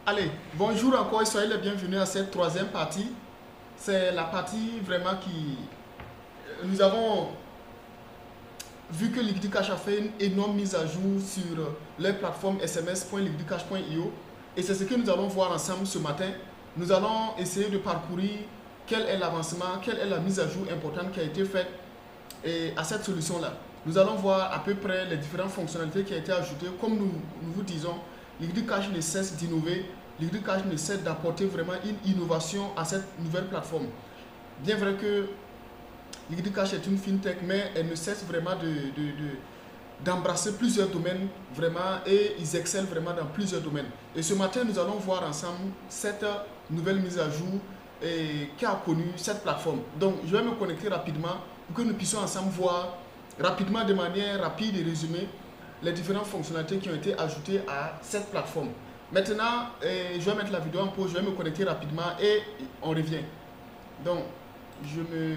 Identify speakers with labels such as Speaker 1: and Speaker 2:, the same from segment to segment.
Speaker 1: Allez, bonjour encore et soyez les bienvenus à cette troisième partie. C'est la partie vraiment qui... Nous avons vu que Liquidity Cash a fait une énorme mise à jour sur leur plateforme sms.liquiditycash.io et c'est ce que nous allons voir ensemble ce matin. Nous allons essayer de parcourir quel est l'avancement, quelle est la mise à jour importante qui a été faite à cette solution-là. Nous allons voir à peu près les différentes fonctionnalités qui ont été ajoutées. Comme nous vous disons, Liquidity Cash ne cesse d'innover, Liquidity Cash ne cesse d'apporter vraiment une innovation à cette nouvelle plateforme. Bien vrai que Liquidity Cash est une fintech, mais elle ne cesse vraiment d'embrasser plusieurs domaines vraiment et ils excellent vraiment dans plusieurs domaines. Et ce matin, nous allons voir ensemble cette nouvelle mise à jour qui a connu cette plateforme. Donc, je vais me connecter rapidement pour que nous puissions ensemble voir rapidement, de manière rapide et résumée, les différentes fonctionnalités qui ont été ajoutées à cette plateforme. Maintenant, je vais mettre la vidéo en pause, je vais me connecter rapidement et on revient. Donc, je vais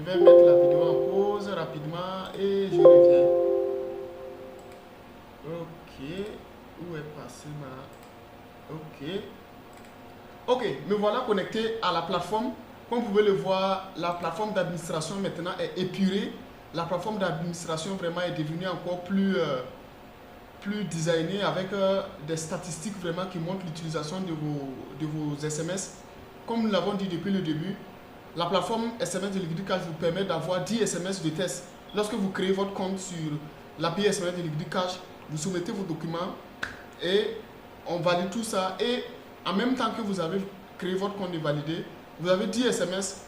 Speaker 1: mettre la vidéo en pause rapidement et je reviens. Ok, où est passé ma... Ok, me voilà connecté à la plateforme. Comme vous pouvez le voir, la plateforme d'administration maintenant est épurée. La plateforme d'administration vraiment est devenue encore plus designée avec des statistiques vraiment qui montrent l'utilisation de vos SMS. Comme nous l'avons dit depuis le début, la plateforme SMS de Liquidity Cash vous permet d'avoir 10 SMS de test. Lorsque vous créez votre compte sur l'API SMS de Liquidity Cash, vous soumettez vos documents et on valide tout ça. Et en même temps que vous avez créé votre compte et validé, vous avez 10 SMS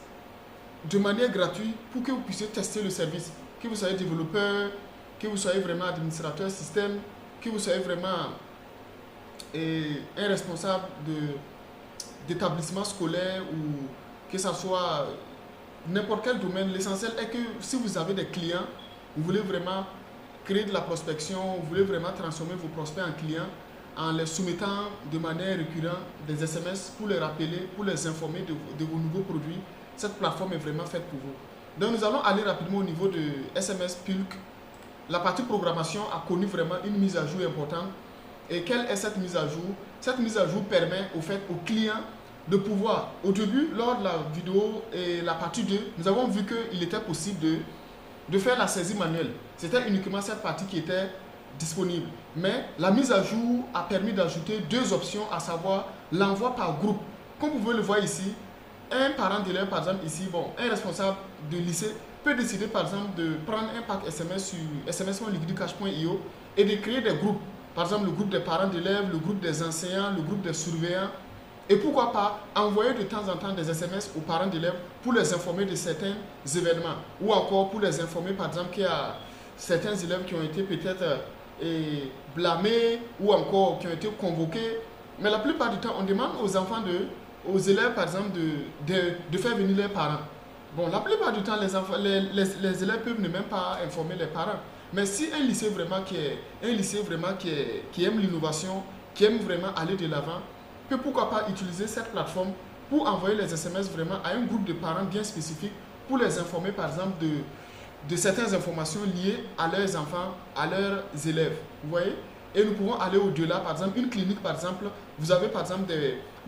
Speaker 1: de manière gratuite pour que vous puissiez tester le service. Que vous soyez développeur, que vous soyez vraiment administrateur système, que vous soyez vraiment un responsable d'établissement scolaire ou que ce soit n'importe quel domaine. L'essentiel est que si vous avez des clients, vous voulez vraiment créer de la prospection, vous voulez vraiment transformer vos prospects en clients en les soumettant de manière récurrente des SMS pour les rappeler, pour les informer de vos nouveaux produits. Cette plateforme est vraiment faite pour vous. Donc nous allons aller rapidement au niveau de SMS Pulk. La partie programmation a connu vraiment une mise à jour importante. Et quelle est cette mise à jour? Cette mise à jour permet aux clients de pouvoir, au début, lors de la vidéo et la partie 2, nous avons vu qu'il était possible de faire la saisie manuelle. C'était uniquement cette partie qui était disponible. Mais la mise à jour a permis d'ajouter deux options, à savoir l'envoi par groupe. Comme vous pouvez le voir ici, un parent d'élève, par exemple ici, un responsable de lycée peut décider par exemple de prendre un pack SMS sur sms.liquiditycash.io et de créer des groupes. Par exemple, le groupe des parents d'élèves, le groupe des enseignants, le groupe des surveillants. Et pourquoi pas envoyer de temps en temps des SMS aux parents d'élèves pour les informer de certains événements. Ou encore pour les informer par exemple qu'il y a certains élèves qui ont été peut-être blâmés ou encore qui ont été convoqués. Mais la plupart du temps, on demande aux élèves par exemple de faire venir leurs parents. Bon, la plupart du temps, les élèves peuvent ne même pas informer les parents. Mais si un lycée vraiment qui aime l'innovation, qui aime vraiment aller de l'avant, peut pourquoi pas utiliser cette plateforme pour envoyer les SMS vraiment à un groupe de parents bien spécifique pour les informer par exemple de certaines informations liées à leurs enfants, à leurs élèves. Vous voyez? Et nous pouvons aller au-delà. Par exemple, une clinique, par exemple, vous avez par exemple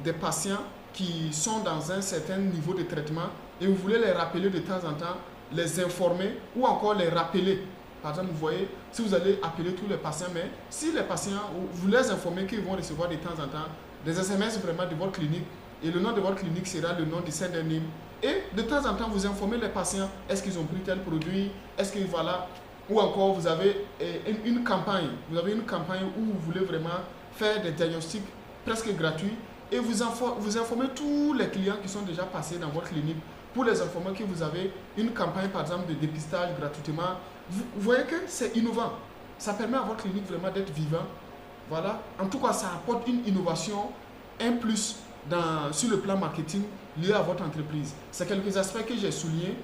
Speaker 1: des patients qui sont dans un certain niveau de traitement et vous voulez les rappeler de temps en temps, les informer ou encore les rappeler. Par exemple, vous voyez, si vous allez appeler tous les patients, mais si les patients, vous les informez qu'ils vont recevoir de temps en temps des SMS vraiment de votre clinique et le nom de votre clinique sera le nom du sender name. Et de temps en temps, vous informez les patients, est-ce qu'ils ont pris tel produit, est-ce que voilà, ou encore vous avez une campagne, où vous voulez vraiment faire des diagnostics presque gratuits et vous informez tous les clients qui sont déjà passés dans votre clinique pour les informer que vous avez une campagne par exemple de dépistage gratuitement. Vous voyez que c'est innovant, ça permet à votre clinique vraiment d'être vivant. Voilà, en tout cas ça apporte une innovation, un plus sur le plan marketing lié à votre entreprise. C'est quelques aspects que j'ai soulignés.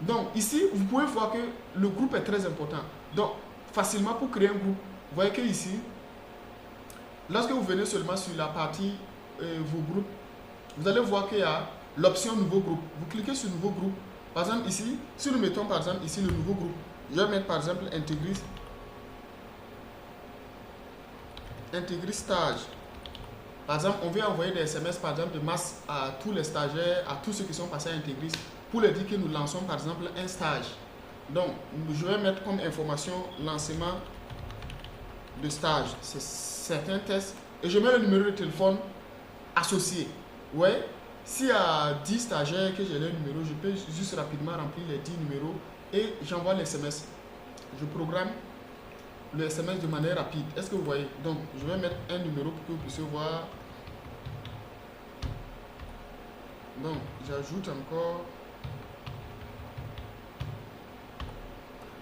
Speaker 1: Donc ici, vous pouvez voir que le groupe est très important. Donc facilement pour créer un groupe, vous voyez que ici, lorsque vous venez seulement sur la partie vos groupes, vous allez voir qu'il y a l'option nouveau groupe. Vous cliquez sur nouveau groupe. Par exemple ici, si nous mettons par exemple ici le nouveau groupe, je vais mettre par exemple intégrer stage. Par exemple, on veut envoyer des SMS par exemple de masse à tous les stagiaires, à tous ceux qui sont passés à Integris, pour leur dire que nous lançons par exemple un stage. Donc, je vais mettre comme information lancement de stage. C'est certains tests. Et je mets le numéro de téléphone associé. Ouais. S'il y a 10 stagiaires que j'ai leur numéro, je peux juste rapidement remplir les 10 numéros et j'envoie les SMS. Je programme le SMS de manière rapide. Est-ce que vous voyez? Donc, je vais mettre un numéro pour que vous puissiez voir. Donc, j'ajoute encore.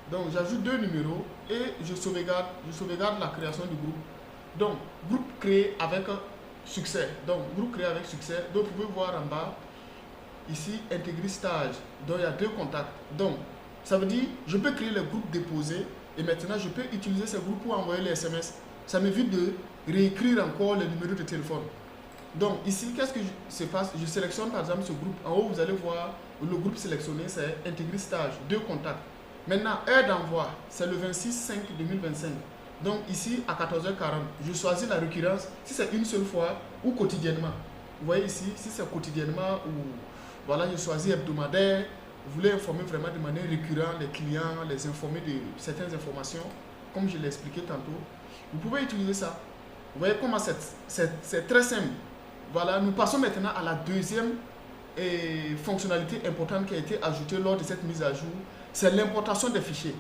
Speaker 1: Donc, j'ajoute 2 numéros et je sauvegarde la création du groupe. Donc, groupe créé avec succès. Donc, groupe créé avec succès. Donc, vous pouvez voir en bas, ici, intégrer stage. Donc, il y a 2 contacts. Donc, ça veut dire, je peux créer le groupe déposé et maintenant, je peux utiliser ce groupe pour envoyer les SMS. Ça m'évite de réécrire encore le numéro de téléphone. Donc, ici, qu'est-ce que se passe? Je sélectionne par exemple ce groupe. En haut, vous allez voir le groupe sélectionné, c'est intégrer stage, 2 contacts. Maintenant, heure d'envoi, c'est le 26/5/2025. Donc ici, à 14h40, je choisis la récurrence, si c'est une seule fois ou quotidiennement. Vous voyez ici, si c'est quotidiennement ou voilà, je choisis hebdomadaire. Vous voulez informer vraiment de manière récurrente les clients, les informer de certaines informations, comme je l'ai expliqué tantôt. Vous pouvez utiliser ça. Vous voyez comment c'est très simple. Voilà, nous passons maintenant à la deuxième fonctionnalité importante qui a été ajoutée lors de cette mise à jour. C'est l'importation des fichiers.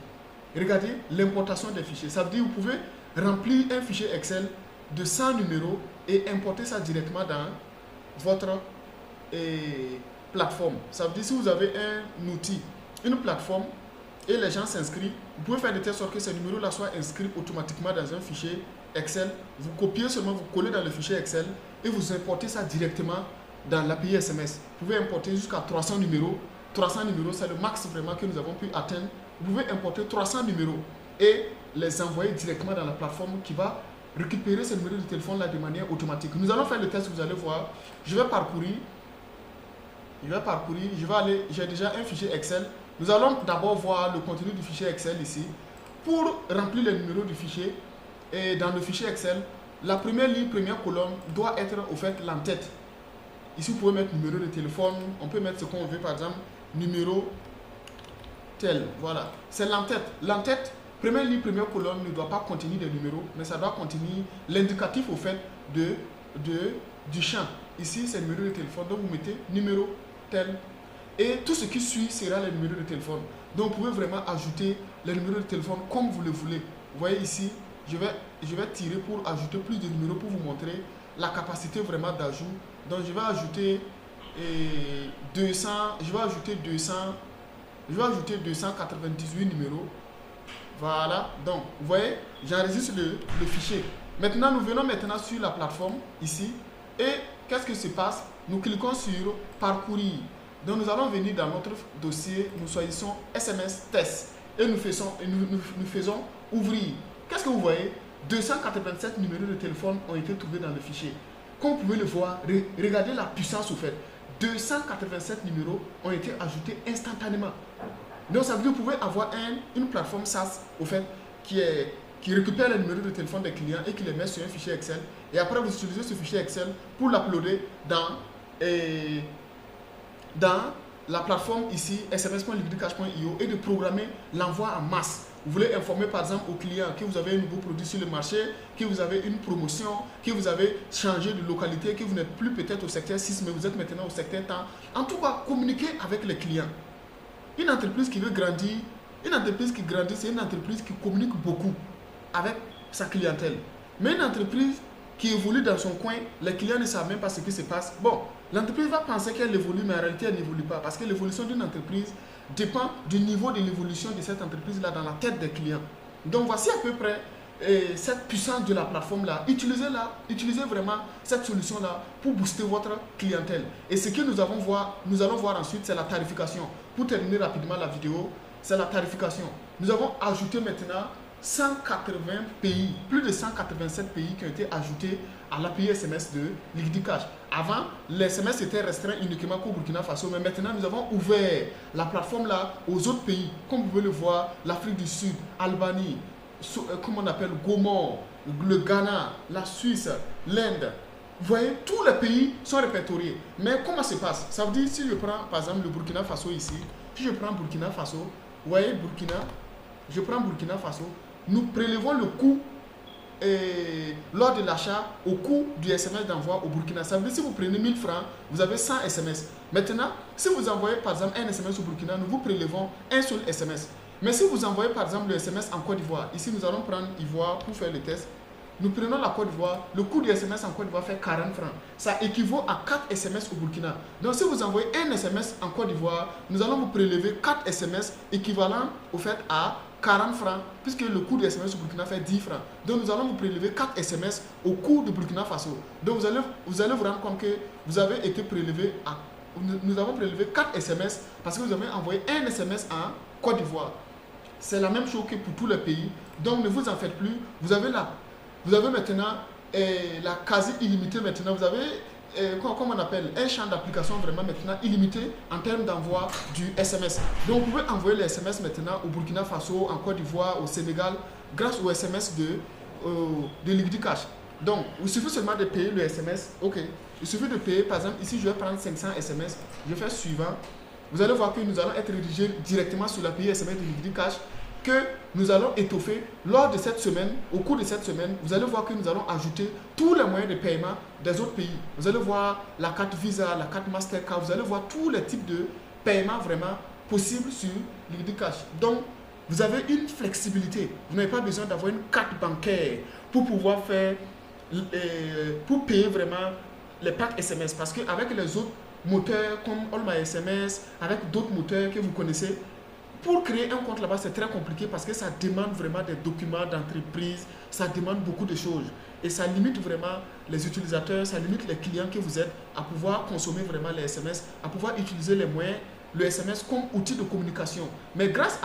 Speaker 1: Regardez, l'importation des fichiers. Ça veut dire que vous pouvez remplir un fichier Excel de 100 numéros et importer ça directement dans votre plateforme. Ça veut dire si vous avez un outil, une plateforme et les gens s'inscrivent, vous pouvez faire de telle sorte que ces numéros-là soient inscrits automatiquement dans un fichier Excel. Vous copiez seulement, vous collez dans le fichier Excel et vous importez ça directement dans l'API SMS. Vous pouvez importer jusqu'à 300 numéros. 300 numéros, c'est le max vraiment que nous avons pu atteindre. Vous pouvez importer 300 numéros et les envoyer directement dans la plateforme qui va récupérer ces numéros de téléphone là de manière automatique. Nous allons faire le test, vous allez voir. Je vais parcourir, j'ai déjà un fichier Excel. Nous allons d'abord voir le contenu du fichier Excel ici. Pour remplir les numéros du fichier, et dans le fichier Excel, la première ligne, première colonne doit être au fait l'entête. Ici, vous pouvez mettre numéro de téléphone, on peut mettre ce qu'on veut, par exemple, numéro tel. Voilà, c'est l'entête. L'entête, première ligne, première colonne ne doit pas contenir des numéros, mais ça doit contenir l'indicatif au fait du champ. Ici, c'est le numéro de téléphone, donc vous mettez numéro tel. Et tout ce qui suit sera le numéro de téléphone. Donc, vous pouvez vraiment ajouter les numéros de téléphone comme vous le voulez. Vous voyez ici, je vais tirer pour ajouter plus de numéros pour vous montrer la capacité vraiment d'ajout. Donc, je vais ajouter 298 numéros. Voilà. Donc, vous voyez, j'enregistre le fichier. Maintenant, nous venons maintenant sur la plateforme ici. Et qu'est-ce qui se passe? Nous cliquons sur parcourir. Donc, nous allons venir dans notre dossier. Nous choisissons SMS test. Et nous faisons ouvrir. Qu'est-ce que vous voyez? 287 numéros de téléphone ont été trouvés dans le fichier. Comme vous pouvez le voir, regardez la puissance au fait. 287 numéros ont été ajoutés instantanément. Donc ça veut dire que vous pouvez avoir une plateforme SaaS au fait qui récupère les numéros de téléphone des clients et qui les met sur un fichier Excel. Et après vous utilisez ce fichier Excel pour l'uploader dans la plateforme ici sms.liquidicash.io et de programmer l'envoi en masse. Vous voulez informer par exemple aux clients que vous avez un nouveau produit sur le marché, que vous avez une promotion, que vous avez changé de localité, que vous n'êtes plus peut-être au secteur 6, mais vous êtes maintenant au secteur temps. En tout cas, communiquez avec les clients. Une entreprise qui veut grandir, une entreprise qui grandit, c'est une entreprise qui communique beaucoup avec sa clientèle. Mais une entreprise qui évolue dans son coin, les clients ne savent même pas ce qui se passe. Bon, l'entreprise va penser qu'elle évolue, mais en réalité, elle n'évolue pas. Parce que l'évolution d'une entreprise dépend du niveau de l'évolution de cette entreprise-là dans la tête des clients. Donc, voici à peu près cette puissance de la plateforme-là. Utilisez vraiment cette solution-là pour booster votre clientèle. Et ce que nous allons voir ensuite, c'est la tarification. Pour terminer rapidement la vidéo, c'est la tarification. Nous avons ajouté maintenant 180 pays, plus de 187 pays qui ont été ajoutés à l'API SMS de Liquidicash. Avant, les SMS étaient restreints uniquement qu'au Burkina Faso, mais maintenant nous avons ouvert la plateforme là aux autres pays, comme vous pouvez le voir, l'Afrique du Sud, Albanie, comme on appelle Gomor, le Ghana, la Suisse, l'Inde, vous voyez, tous les pays sont répertoriés. Mais comment ça se passe? Ça veut dire, si je prends par exemple le Burkina Faso ici, si je prends Burkina Faso, vous voyez, je prends Burkina Faso, nous prélevons le coût lors de l'achat au coût du SMS d'envoi au Burkina. Ça veut dire si vous prenez 1000 francs, vous avez 100 SMS. Maintenant, si vous envoyez par exemple un SMS au Burkina, nous vous prélevons un seul SMS. Mais si vous envoyez par exemple le SMS en Côte d'Ivoire, ici nous allons prendre Ivoire pour faire le test. Nous prenons la Côte d'Ivoire, le coût du SMS en Côte d'Ivoire fait 40 francs. Ça équivaut à 4 SMS au Burkina. Donc si vous envoyez un SMS en Côte d'Ivoire, nous allons vous prélever 4 SMS équivalent au fait à 40 francs, puisque le coût du SMS au Burkina fait 10 francs. Donc nous allons vous prélever 4 SMS au coût du Burkina Faso. Donc vous allez vous rendre compte que vous avez été prélevé à... Nous avons prélevé 4 SMS parce que vous avez envoyé un SMS en Côte d'Ivoire. C'est la même chose que pour tous les pays. Donc ne vous en faites plus. Vous avez maintenant la quasi illimitée maintenant. Vous avez, comment on appelle, un champ d'application vraiment maintenant illimité en termes d'envoi du SMS. Donc vous pouvez envoyer les SMS maintenant au Burkina Faso, en Côte d'Ivoire, au Sénégal, grâce au SMS de Liquid Cash. Donc il suffit seulement de payer le SMS. Ok. Il suffit de payer, par exemple, ici je vais prendre 500 SMS. Je fais suivant. Vous allez voir que nous allons être rédigés directement sur l'API SMS de Liquid Cash, que nous allons étoffer lors de cette semaine. Au cours de cette semaine, vous allez voir que nous allons ajouter tous les moyens de paiement des autres pays. Vous allez voir la carte Visa, la carte Mastercard, vous allez voir tous les types de paiements vraiment possibles sur Liquid Cash. Donc, vous avez une flexibilité. Vous n'avez pas besoin d'avoir une carte bancaire pour pouvoir faire, pour payer vraiment les packs SMS. Parce qu'avec les autres moteurs comme AllMySMS, avec d'autres moteurs que vous connaissez, pour créer un compte là-bas, c'est très compliqué parce que ça demande vraiment des documents d'entreprise, ça demande beaucoup de choses. Et ça limite vraiment les utilisateurs, ça limite les clients que vous êtes à pouvoir consommer vraiment les SMS, à pouvoir utiliser les moyens, le SMS comme outil de communication. Mais grâce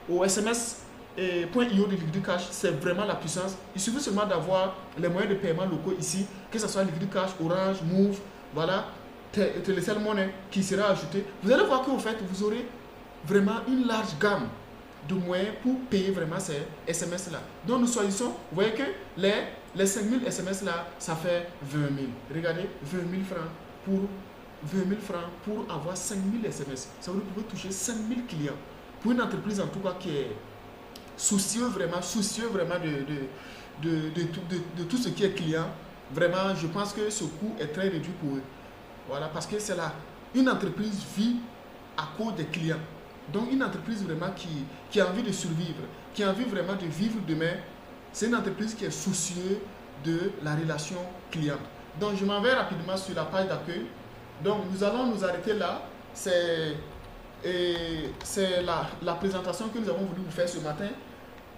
Speaker 1: au SMS.io de Liquid Cash, c'est vraiment la puissance. Il suffit seulement d'avoir les moyens de paiement locaux ici, que ce soit Liquid Cash, Orange, Move, voilà, Telecel Money qui sera ajouté. Vous allez voir que en fait, vous aurez vraiment une large gamme de moyens pour payer vraiment ces SMS là. Donc nous choisissons, vous voyez que les 5000 SMS là, ça fait 20 000. Regardez, 20 000 francs pour avoir 5000 SMS. Ça veut dire que vous pouvez toucher 5000 clients. Pour une entreprise en tout cas qui est soucieux vraiment de tout ce qui est client, vraiment je pense que ce coût est très réduit pour eux. Voilà, parce que c'est là, une entreprise vit à cause des clients. Donc une entreprise vraiment qui a envie de survivre, qui a envie vraiment de vivre demain, c'est une entreprise qui est soucieuse de la relation client. Donc je m'en vais rapidement sur la page d'accueil. Donc nous allons nous arrêter là. C'est la présentation que nous avons voulu vous faire ce matin.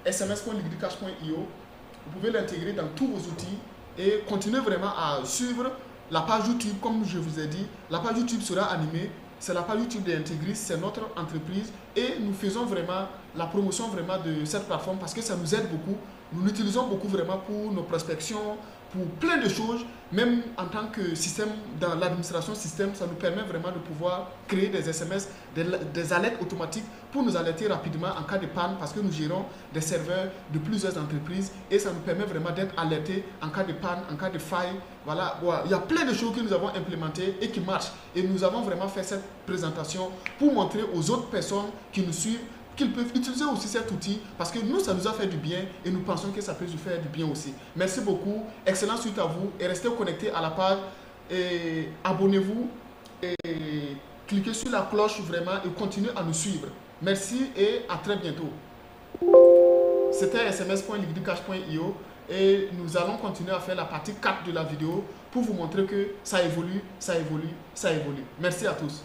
Speaker 1: sms.liquidcash.io. Vous pouvez l'intégrer dans tous vos outils et continuer vraiment à suivre la page YouTube. Comme je vous ai dit, la page YouTube sera animée. C'est la page YouTube d'Integris, c'est notre entreprise et nous faisons vraiment la promotion vraiment de cette plateforme parce que ça nous aide beaucoup. Nous l'utilisons beaucoup vraiment pour nos prospections, pour plein de choses, même en tant que système, dans l'administration système, ça nous permet vraiment de pouvoir créer des SMS, des alertes automatiques pour nous alerter rapidement en cas de panne parce que nous gérons des serveurs de plusieurs entreprises et ça nous permet vraiment d'être alertés en cas de panne, en cas de faille. Voilà, il y a plein de choses que nous avons implémentées et qui marchent et nous avons vraiment fait cette présentation pour montrer aux autres personnes qui nous suivent qu'ils peuvent utiliser aussi cet outil parce que nous, ça nous a fait du bien et nous pensons que ça peut nous faire du bien aussi. Merci beaucoup, excellente suite à vous et restez connectés à la page et abonnez-vous et cliquez sur la cloche vraiment et continuez à nous suivre. Merci et à très bientôt. C'était sms.liquidcash.io et nous allons continuer à faire la partie 4 de la vidéo pour vous montrer que ça évolue, ça évolue, ça évolue. Merci à tous.